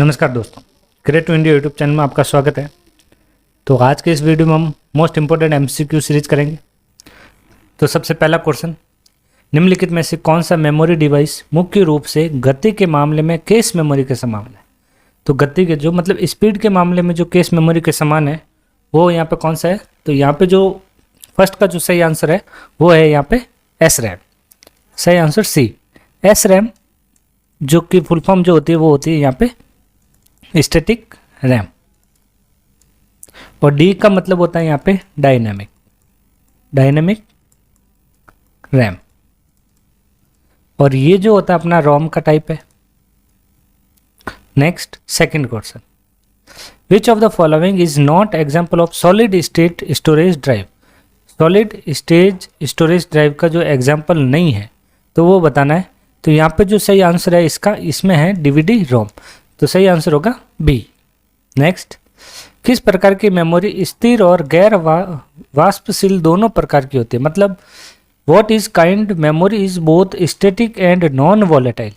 नमस्कार दोस्तों, create to India YouTube channel में आपका स्वागत है। तो आज के इस वीडियो में हम मोस्ट इंपॉर्टेंट एमसीक्यू सीरीज करेंगे। तो सबसे पहला क्वेश्चन, निम्नलिखित में से कौन सा मेमोरी डिवाइस मुख्य रूप से गति के मामले में केस मेमोरी के समान है। तो गति के जो मतलब स्पीड के मामले में जो केस मेमोरी के समान है वो यहाँ पे कौन सा है। तो यहाँ पे जो फर्स्ट का जो सही आंसर है वो है यहाँ पे एस रैम। सही आंसर सी, एस रैम, जो कि फुल फॉर्म जो होती है वो होती है यहाँ पे स्टैटिक रैम। और डी का मतलब होता है यहाँ पे डायनेमिक रैम। और ये जो होता है अपना रोम का टाइप है। Next second question, which of the following is not example of solid state storage drive. Solid state storage drive का जो एग्जाम्पल नहीं है तो वो बताना है। तो यहाँ पे जो सही आंसर है इसका, इसमें है डीवीडी रोम। तो सही आंसर होगा बी। नेक्स्ट, किस प्रकार की मेमोरी स्थिर और गैर वाष्पशील दोनों प्रकार की होती है। मतलब what is kind memory is both static and non volatile.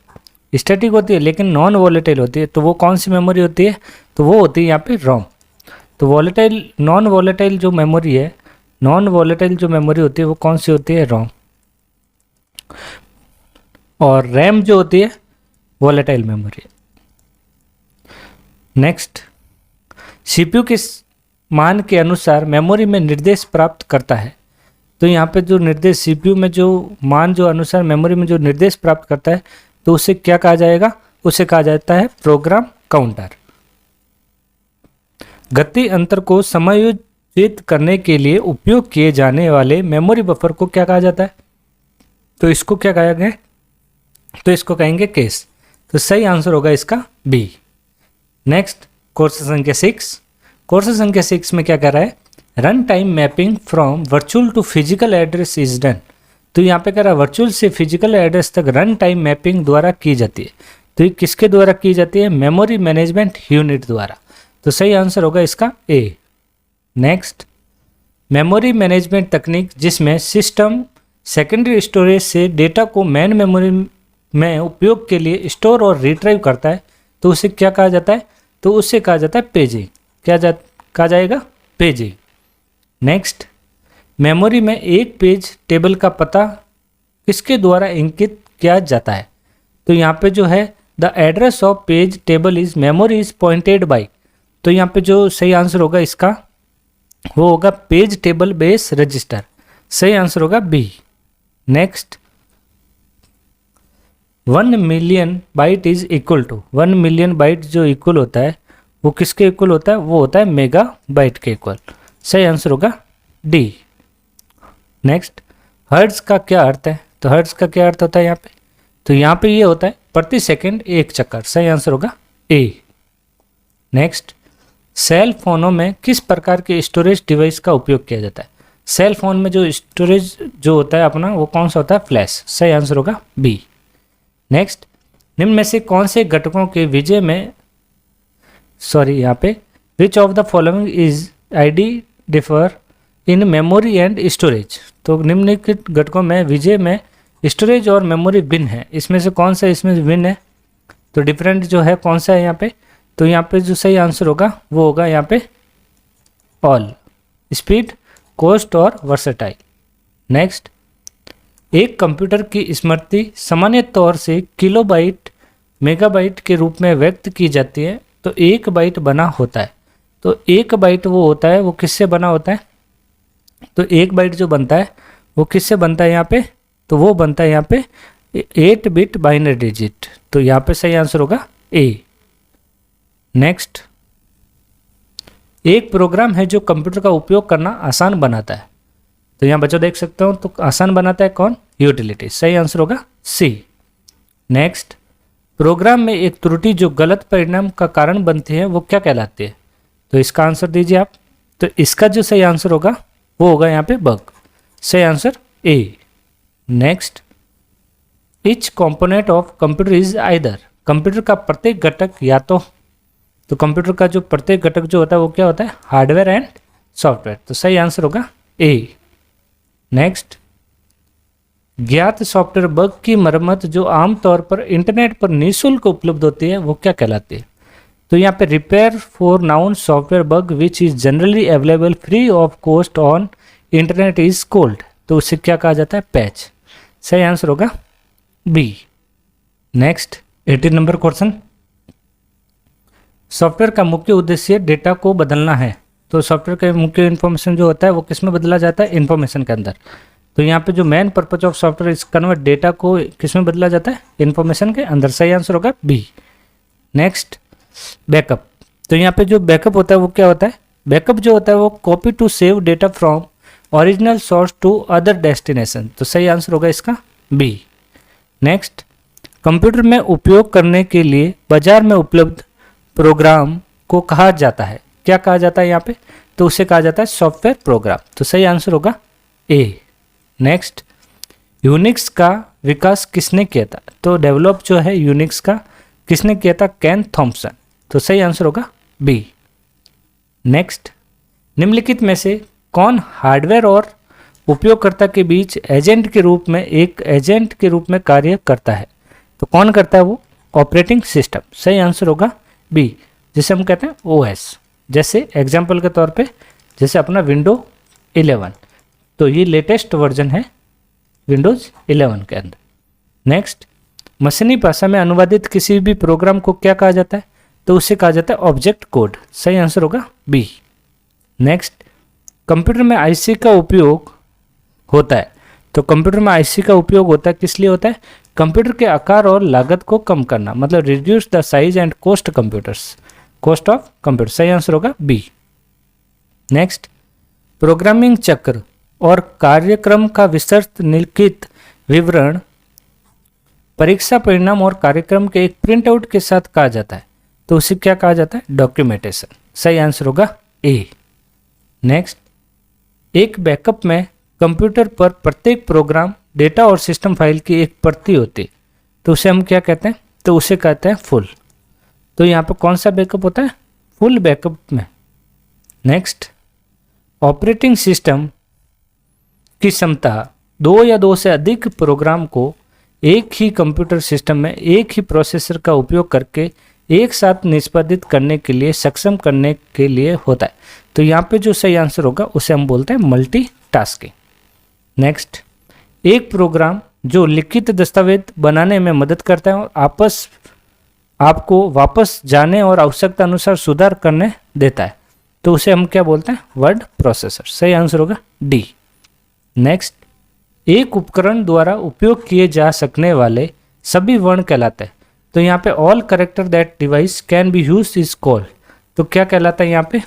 Static होती है लेकिन नॉन वॉलेटाइल होती है। तो वो कौन सी मेमोरी होती है, तो वो होती है यहाँ पे रोम। तो वॉलेटाइल नॉन वॉलेटाइल जो मेमोरी है, नॉन वॉलेटाइल जो मेमोरी होती है वो कौन सी होती है, रोम। और रैम जो होती है वॉलेटाइल मेमोरी है। नेक्स्ट, सीपीयू के मान के अनुसार मेमोरी में निर्देश प्राप्त करता है। तो यहाँ पे जो निर्देश सीपीयू में जो मान जो अनुसार मेमोरी में जो निर्देश प्राप्त करता है तो उसे क्या कहा जाएगा, उसे कहा जाता है प्रोग्राम काउंटर। गति अंतर को समायोजित करने के लिए उपयोग किए जाने वाले मेमोरी बफर को क्या कहा जाता है, तो इसको क्या कहा गया, तो इसको कहेंगे केस। तो सही आंसर होगा इसका बी। नेक्स्ट, कोर्स संख्या 6। कोर्स संख्या 6 में क्या कर रहा है, run time mapping from virtual to physical address is done. तो यहाँ पे कह रहा है वर्चुअल से फिजिकल एड्रेस तक रन टाइम मैपिंग द्वारा की जाती है। तो ये किसके द्वारा की जाती है, मेमोरी मैनेजमेंट यूनिट द्वारा। तो सही आंसर होगा इसका ए। नेक्स्ट, मेमोरी मैनेजमेंट तकनीक जिसमें सिस्टम सेकेंडरी स्टोरेज से डेटा को मेन मेमोरी में उपयोग के लिए स्टोर और रिट्राइव करता है तो उसे क्या कहा जाता है, तो उससे कहा जाता है पेजिंग। कहा जाएगा पेजिंग। नेक्स्ट, मेमोरी में एक पेज टेबल का पता किसके द्वारा इंकित किया जाता है। तो यहाँ पे जो है the address of page table is memory is pointed bye. तो यहाँ पे जो सही आंसर होगा इसका वो होगा पेज टेबल बेस रजिस्टर। सही आंसर होगा B. Next, 1 million byte is equal to, 1 million byte जो इक्वल होता है वो किसके इक्वल होता है, वो होता है मेगा बाइट के इक्वल। सही आंसर होगा डी। नेक्स्ट, हर्ट्ज का क्या अर्थ है, तो हर्ट्ज का क्या अर्थ होता है यहाँ पे, तो यहाँ पे ये होता है प्रति सेकंड एक चक्कर। सही आंसर होगा ए। नेक्स्ट, सेल फोनों में किस प्रकार के स्टोरेज डिवाइस का उपयोग किया जाता है। सेल फोन में जो स्टोरेज जो होता है अपना वो कौन सा होता है, फ्लैश। सही आंसर होगा बी। नेक्स्ट, निम्न में से कौन से घटकों के विजय में यहाँ पे विच of the following is ID differ in memory and storage. तो निम्नलिखित घटकों में विजय में स्टोरेज और मेमोरी भिन्न है, इसमें से कौन सा इसमें भिन्न है, तो डिफरेंट जो है कौन सा है यहाँ पे, तो यहाँ पे जो सही आंसर होगा वो होगा यहाँ पे ऑल, स्पीड, कॉस्ट और वर्सेटाइल। नेक्स्ट, एक कंप्यूटर की स्मृति सामान्य तौर से किलोबाइट मेगाबाइट के रूप में व्यक्त की जाती है। तो एक बाइट बना होता है, तो एक बाइट वो होता है वो किससे बना होता है, तो एक बाइट जो बनता है वो किससे बनता है यहाँ पे, तो वो बनता है यहाँ पे 8 बिट बाइनरी डिजिट। तो यहाँ पे सही आंसर होगा ए। नेक्स्ट, एक प्रोग्राम है जो कंप्यूटर का उपयोग करना आसान बनाता है। तो यहाँ बच्चों देख सकते हो, तो आसान बनाता है कौन, यूटिलिटी। सही आंसर होगा सी। नेक्स्ट, प्रोग्राम में एक त्रुटि जो गलत परिणाम का कारण बनती है वो क्या कहलाती है, तो इसका आंसर दीजिए आप। तो इसका जो सही आंसर होगा वो होगा यहाँ पे बग। सही answer A. Next, each component of computer is either. Computer का प्रत्येक घटक या तो कंप्यूटर का जो प्रत्येक घटक जो होता है वो क्या होता है, हार्डवेयर एंड सॉफ्टवेयर। तो सही आंसर होगा ए। नेक्स्ट, ज्ञात सॉफ्टवेयर बग की मरम्मत जो आमतौर पर इंटरनेट पर निःशुल्क उपलब्ध होती है वो क्या कहलाती है, तो यहाँ पे repair for noun software bug which is generally available free of cost on internet is called, तो उसे क्या कहा जाता है? पैच। सही आंसर होगा B. Next 18 number question, software का मुख्य उद्देश्य डेटा को बदलना है, तो सॉफ्टवेयर का मुख्य इन्फॉर्मेशन जो होता है वो किस में बदला जाता है? इन्फॉर्मेशन के अंदर। तो यहाँ पे जो मेन पर्पज ऑफ सॉफ्टवेयर इस कन्वर्ट डेटा को किस में बदला जाता है? इन्फॉर्मेशन के अंदर। सही आंसर होगा बी। नेक्स्ट बैकअप, तो यहाँ पे जो बैकअप होता है वो क्या होता है? बैकअप जो होता है वो copy to save data from original source to other destination, तो सही आंसर होगा इसका बी। नेक्स्ट, कंप्यूटर में उपयोग करने के लिए बाजार में उपलब्ध प्रोग्राम को कहा जाता है, क्या कहा जाता है यहाँ पे? तो उसे कहा जाता है सॉफ्टवेयर प्रोग्राम, तो सही आंसर होगा ए। नेक्स्ट, यूनिक्स का विकास किसने किया था? तो डेवलप जो है यूनिक्स का किसने किया था? केन थॉम्पसन, तो सही आंसर होगा बी। नेक्स्ट, निम्नलिखित में से कौन हार्डवेयर और उपयोगकर्ता के बीच एजेंट के रूप में कार्य करता है? तो कौन करता है वो? Operating system. सही आंसर होगा बी, जिसे हम कहते हैं ओएस। जैसे एग्जाम्पल के तौर पे जैसे अपना विंडो 11, तो ये लेटेस्ट वर्जन है विंडोज 11 के अंदर। नेक्स्ट, मशीनी भाषा में अनुवादित किसी भी प्रोग्राम को क्या कहा जाता है? तो उसे कहा जाता है ऑब्जेक्ट कोड। सही आंसर होगा बी। नेक्स्ट, कंप्यूटर में आईसी का उपयोग होता है, तो कंप्यूटर में आईसी का उपयोग होता है किस लिए होता है? कंप्यूटर के आकार और लागत को कम करना, मतलब reduce the size and cost of computer. सही आंसर होगा बी। नेक्स्ट, प्रोग्रामिंग चक्र और कार्यक्रम का विस्तृत निम्नलिखित विवरण परीक्षा परिणाम और कार्यक्रम के एक प्रिंट आउट के साथ कहा जाता है, तो उसे क्या कहा जाता है? डॉक्यूमेंटेशन। सही आंसर होगा ए। नेक्स्ट, एक बैकअप में कंप्यूटर पर प्रत्येक प्रोग्राम, डेटा और सिस्टम फाइल की एक प्रति होती है, तो उसे हम क्या कहते हैं? तो उसे कहते हैं फुल। तो यहाँ पर कौन सा बैकअप होता है? फुल बैकअप में। नेक्स्ट, ऑपरेटिंग सिस्टम की क्षमता 2 या 2 से अधिक प्रोग्राम को एक ही कंप्यूटर सिस्टम में एक ही प्रोसेसर का उपयोग करके एक साथ निष्पादित करने के लिए सक्षम करने के लिए होता है, तो यहाँ पे जो सही आंसर होगा उसे हम बोलते हैं मल्टीटास्किंग। नेक्स्ट, एक प्रोग्राम जो लिखित दस्तावेज बनाने में मदद करता है और आपको वापस जाने और आवश्यकता अनुसार सुधार करने देता है, तो उसे हम क्या बोलते हैं? Word processor. सही आंसर होगा डी। नेक्स्ट, एक उपकरण द्वारा उपयोग किए जा सकने वाले सभी वर्ण कहलाते हैं, तो यहाँ पे all character that device can be use is call, तो क्या कहलाता है यहाँ पे?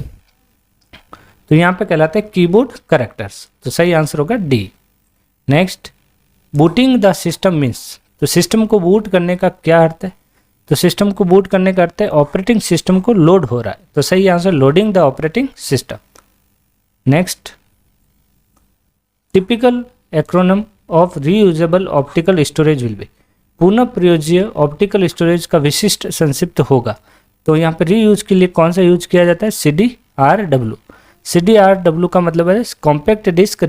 तो यहाँ पे कहलाते हैं कीबोर्ड कैरेक्टर्स, तो सही आंसर होगा D. Next, booting the system means, तो सिस्टम को बूट करने का क्या अर्थ है? तो सिस्टम को बूट करने का अर्थ है ऑपरेटिंग सिस्टम को लोड हो रहा है, तो सही answer loading the operating system. Next, typical acronym of reusable optical storage will be, पुनः प्रयोज्य ऑप्टिकल स्टोरेज का विशिष्ट संक्षिप्त होगा, तो यहाँ पे रीयूज के लिए कौन सा यूज किया जाता है? CDRW। CDRW का मतलब है कॉम्पैक्ट डिस्क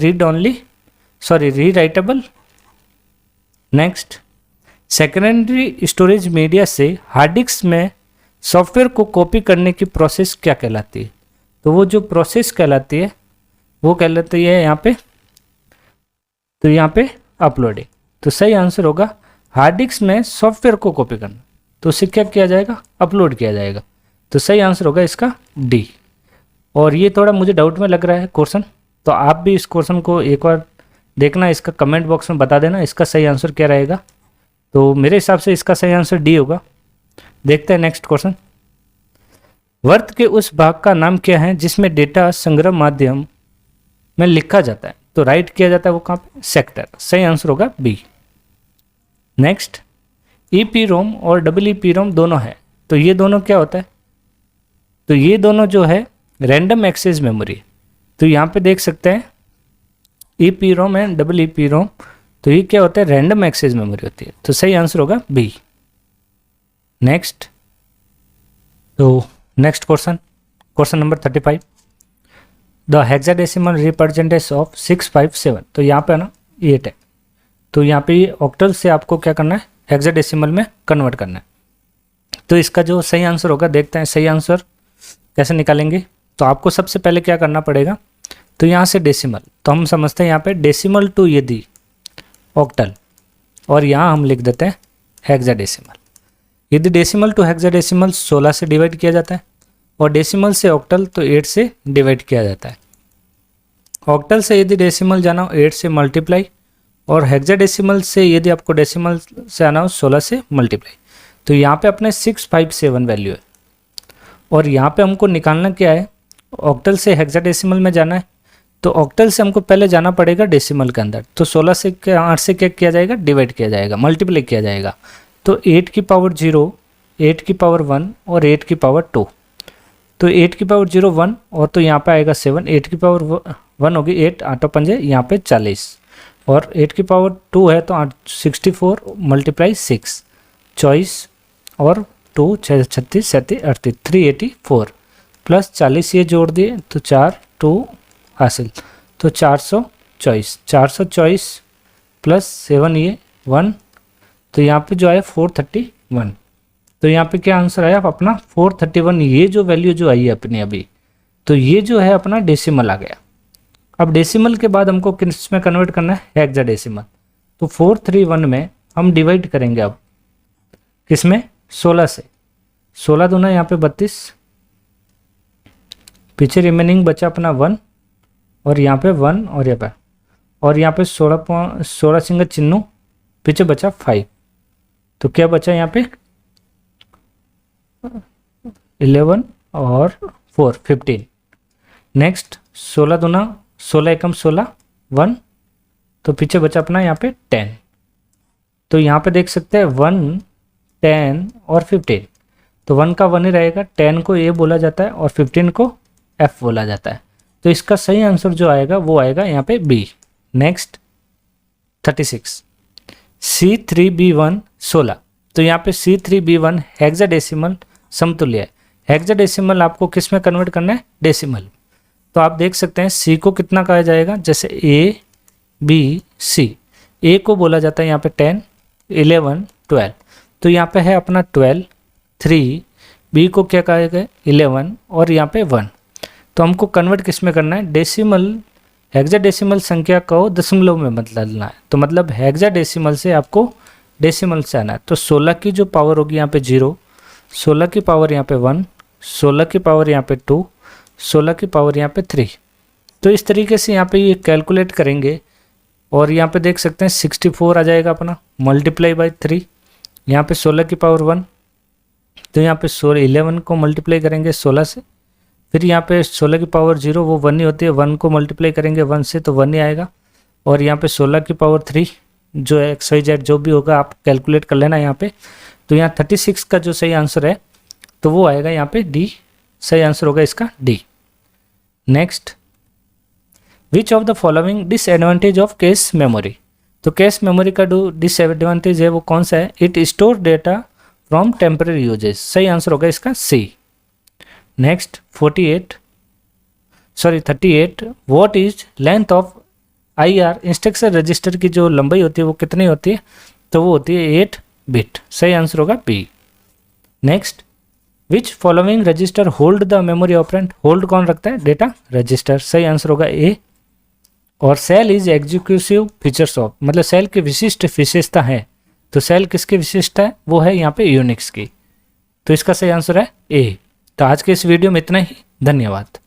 री writable. Next, secondary storage media से हार्ड डिस्क में सॉफ्टवेयर को कॉपी करने की प्रोसेस क्या कहलाती है? तो वो जो प्रोसेस कहलाती है वो कहलाती है यहाँ पे, तो यहाँ पे अपलोडिंग, तो सही आंसर होगा हार्ड डिस्क में सॉफ्टवेयर को कॉपी करना, तो उसे क्या किया जाएगा? अपलोड किया जाएगा, तो सही आंसर होगा इसका डी। और ये थोड़ा मुझे डाउट में लग रहा है क्वेश्चन, तो आप भी इस क्वेश्चन को एक बार देखना, इसका कमेंट बॉक्स में बता देना इसका सही आंसर क्या रहेगा। तो मेरे हिसाब से इसका सही आंसर डी होगा। देखते हैं नेक्स्ट क्वेश्चन, वर्त के उस भाग का नाम क्या है जिसमें डेटा संग्रह माध्यम में लिखा जाता है? तो राइट किया जाता है वो कहाँ पे? सेक्टर। सही आंसर होगा बी। नेक्स्ट, EPROM और EEPROM दोनों है, तो ये दोनों क्या होता है? तो ये दोनों जो है रैंडम एक्सेस मेमोरी, तो यहाँ पे देख सकते हैं EPROM एंड EEPROM, तो ये क्या होता है? रैंडम एक्सेस मेमोरी होती है, तो सही आंसर होगा बी। नेक्स्ट, तो next question number 35, the hexadecimal representation of 657, तो यहाँ पे ना 8 है, तो यहाँ पे ऑक्टल से आपको क्या करना है? हेक्साडेसिमल में कन्वर्ट करना है। तो इसका जो सही आंसर होगा, देखते हैं सही आंसर कैसे निकालेंगे। तो आपको सबसे पहले क्या करना पड़ेगा, तो यहाँ से डेसिमल, तो हम समझते हैं यहाँ पे डेसिमल टू यदि ऑक्टल, और यहाँ हम लिख देते हैं हेक्साडेसिमल। यदि डेसिमल टू हेक्साडेसिमल 16 से डिवाइड किया जाता है, और डेसिमल से ऑक्टल तो 8 से डिवाइड किया जाता है। ऑक्टल से यदि डेसिमल जाना हो 8 से मल्टीप्लाई, और हेक्साडेसिमल से यदि आपको डेसिमल से आना हो 16 से मल्टीप्लाई। तो यहाँ पे अपने 657 वैल्यू है, और यहाँ पे हमको निकालना क्या है, ऑक्टल से हेक्साडेसिमल में जाना है। तो ऑक्टल से हमको पहले जाना पड़ेगा डेसिमल के अंदर, तो 16 से 8 से क्या किया जाएगा, डिवाइड किया जाएगा, मल्टीप्लाई किया जाएगा। तो 8 की पावर 0, 8 की पावर 1 और 8 की पावर 2। तो 8 की पावर 0 1, और तो यहाँ पे आएगा 7, 8 की पावर 1 होगी 8, 8 पंजे यहाँ पे 40, और 8 की पावर 2 है तो 64 मल्टीप्लाई 6 24, और 2 6 36 37 38 384 प्लस 40 ये जोड़ दिए तो 4 2 हासिल, तो 424 प्लस 7 ये 1, तो यहाँ पे जो आया 431। तो यहाँ पे क्या आंसर आया अपना 431। ये जो वैल्यू जो आई है अपनी अभी, तो ये जो है अपना डेसिमल आ गया। अब डेसिमल के बाद हमको किस में कन्वर्ट करना है, हेक्साडेसिमल। तो 431 में हम डिवाइड करेंगे अब किस में, 16 से। 16 दूना यहाँ पे 32, पीछे रिमेनिंग बचा अपना 1, और यहाँ पे 1 और यहाँ पे 16 सिंगल चिन्नू, पीछे बचा 5। तो क्या बचा यहाँ पे 11 और 4 15। नेक्स्ट 16 दूना 16 एकम 16 1, तो पीछे बचा अपना यहाँ पे 10। तो यहाँ पे देख सकते हैं 1 10 और 15, तो 1 का 1 ही रहेगा, 10 को ए बोला जाता है और 15 को एफ बोला जाता है। तो इसका सही आंसर जो आएगा वो आएगा यहाँ पे बी। Next 36 C3B1 16। तो यहाँ पे C3B1 हेक्साडेसिमल समतुल्य है। हेक्साडेसिमल आपको किस में कन्वर्ट करना है, डेसिमल। तो आप देख सकते हैं C को कितना कहा जाएगा, जैसे A B C, A को बोला जाता है यहाँ पे 10 11 12, तो यहाँ पे है अपना 12 3, B को क्या कहा गया 11, और यहाँ पे 1। तो हमको कन्वर्ट किस में करना है, डेसिमल हेक्साडेसिमल संख्या को दशमलव में बदलना है। तो मतलब हेक्साडेसिमल से आपको डेसिमल से आना है। तो 16 की जो पावर होगी यहाँ पे 0, 16 की पावर यहाँ पे 1, 16 की पावर यहाँ पे 2, 16 की पावर यहाँ पे 3। तो इस तरीके से यहाँ पे ये कैलकुलेट करेंगे, और यहाँ पे देख सकते हैं 64 आ जाएगा अपना, मल्टीप्लाई बाई 3, यहाँ पे 16 की पावर 1, तो यहाँ पे 11 को मल्टीप्लाई करेंगे 16 से, फिर यहाँ पे 16 की पावर 0 वो 1 ही होती है, 1 को मल्टीप्लाई करेंगे 1 से तो 1 ही आएगा, और यहाँ पे 16 की पावर 3 जो है XYZ जो भी होगा आप कैलकुलेट कर लेना यहाँ पे। तो यहाँ 36 का जो सही आंसर है तो वो आएगा यहाँ पे डी, सही आंसर होगा इसका D. Next, which of the following disadvantage of cache memory. तो कैश मेमोरी का जो डिसएडवांटेज है वो कौन सा है, it store data from temporary usages, सही आंसर होगा इसका C. Next 38 what is length of IR instruction register की जो लंबाई होती है वो कितनी होती है, तो वो होती है 8 बिट, सही आंसर होगा B. Next, which following register hold the memory operand, hold कौन रखता है, डेटा रजिस्टर, सही आंसर होगा ए। और cell is executive features of, मतलब सेल की विशिष्ट विशेषता है, तो सेल किसकी विशेषता है, वो है यहाँ पे यूनिक्स की, तो इसका सही आंसर है ए। तो आज के इस वीडियो में इतना ही, धन्यवाद।